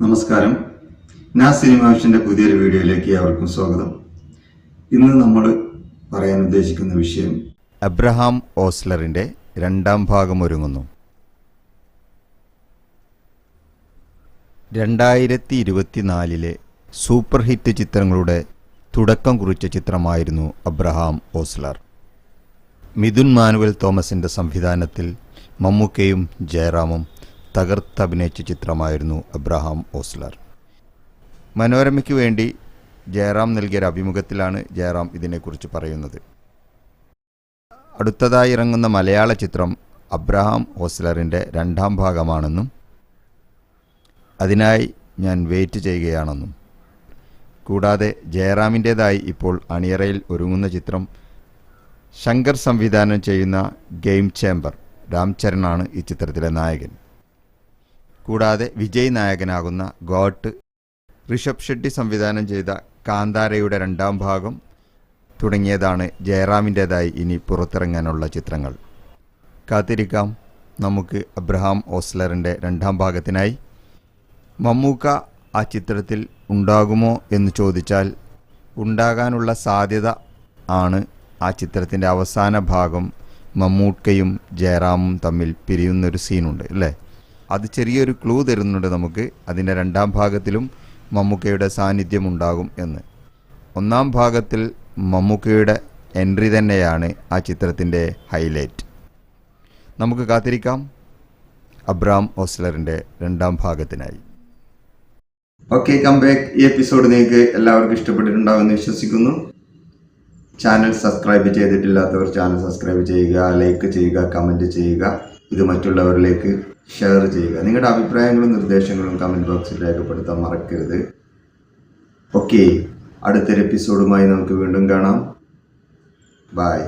നമസ്കാരം. ഞാൻ സിനിമ വിഷന്റെ പുതിയൊരു വീഡിയോയിലേക്ക് അവർക്കും സ്വാഗതം. ഇന്ന് നമ്മൾ പറയാൻ ഉദ്ദേശിക്കുന്ന വിഷയം അബ്രഹാം ഓസ്ലറിന്റെ രണ്ടാം ഭാഗം ഒരുങ്ങുന്നു. 2024 സൂപ്പർ ഹിറ്റ് ചിത്രങ്ങളുടെ തുടക്കം കുറിച്ച ചിത്രമായിരുന്നു അബ്രഹാം ഓസ്ലർ. മിഥുൻ മാനുവൽ തോമസിന്റെ സംവിധാനത്തിൽ മമ്മൂക്കയും ജയറാമും തകർത്തഭിനയിച്ച ചിത്രമായിരുന്നു അബ്രഹാം ഓസ്ലർ. മനോരമയ്ക്ക് വേണ്ടി ജയറാം നൽകിയൊരു അഭിമുഖത്തിലാണ് ജയറാം ഇതിനെക്കുറിച്ച് പറയുന്നത്. അടുത്തതായി ഇറങ്ങുന്ന മലയാള ചിത്രം അബ്രഹാം ഓസ്ലറിൻ്റെ രണ്ടാം ഭാഗമാണെന്നും അതിനായി ഞാൻ വെയിറ്റ് ചെയ്യുകയാണെന്നും, കൂടാതെ ജയറാമിൻ്റേതായി ഇപ്പോൾ അണിയറയിൽ ഒരുങ്ങുന്ന ചിത്രം ശങ്കർ സംവിധാനം ചെയ്യുന്ന ഗെയിം ചേംബർ, രാംചരണാണ് ഈ ചിത്രത്തിലെ നായകൻ. കൂടാതെ വിജയ് നായകനാകുന്ന ഗോട്ട്, ഋഷഭ് ഷെട്ടി സംവിധാനം ചെയ്ത കാന്താരയുടെ രണ്ടാം ഭാഗം തുടങ്ങിയതാണ് ജയറാമിൻ്റേതായി ഇനി പുറത്തിറങ്ങാനുള്ള ചിത്രങ്ങൾ. കാത്തിരിക്കാം നമുക്ക് അബ്രഹാം ഓസ്ലറിൻ്റെ രണ്ടാം ഭാഗത്തിനായി. മമ്മൂക്ക ആ ചിത്രത്തിൽ ഉണ്ടാകുമോ എന്ന് ചോദിച്ചാൽ ഉണ്ടാകാനുള്ള സാധ്യത ആണ്. ആ ചിത്രത്തിൻ്റെ അവസാന ഭാഗം മമ്മൂക്കയും ജയറാമും തമ്മിൽ പിരിയുന്നൊരു സീനുണ്ട് അല്ലേ? അത് ചെറിയൊരു ക്ലൂ തരുന്നുണ്ട് നമുക്ക്. അതിൻ്റെ രണ്ടാം ഭാഗത്തിലും മമ്മൂക്കയുടെ സാന്നിധ്യം ഉണ്ടാകും എന്ന്. ഒന്നാം ഭാഗത്തിൽ മമ്മൂക്കയുടെ എൻട്രി തന്നെയാണ് ആ ചിത്രത്തിൻ്റെ ഹൈലൈറ്റ്. നമുക്ക് കാത്തിരിക്കാം അബ്രഹാം ഓസ്ലറിൻ്റെ രണ്ടാം ഭാഗത്തിനായി. Okay, come back. ഈ എപ്പിസോഡ് നിങ്ങൾക്ക് എല്ലാവർക്കും ഇഷ്ടപ്പെട്ടിട്ടുണ്ടാവുമെന്ന് വിശ്വസിക്കുന്നു. ചാനൽ സബ്സ്ക്രൈബ് ചെയ്തിട്ടില്ലാത്തവർ ചാനൽ സബ്സ്ക്രൈബ് ചെയ്യുക, ലൈക്ക് ചെയ്യുക, കമൻറ്റ് ചെയ്യുക. ഇത് മറ്റുള്ളവരിലേക്ക് ഷെയർ ചെയ്യുക. നിങ്ങളുടെ അഭിപ്രായങ്ങളും നിർദ്ദേശങ്ങളും കമൻറ്റ് ബോക്സിൽ രേഖപ്പെടുത്താൻ മറക്കരുത്. ഓക്കെ, അടുത്തൊരു എപ്പിസോഡുമായി നമുക്ക് വീണ്ടും കാണാം. ബൈ.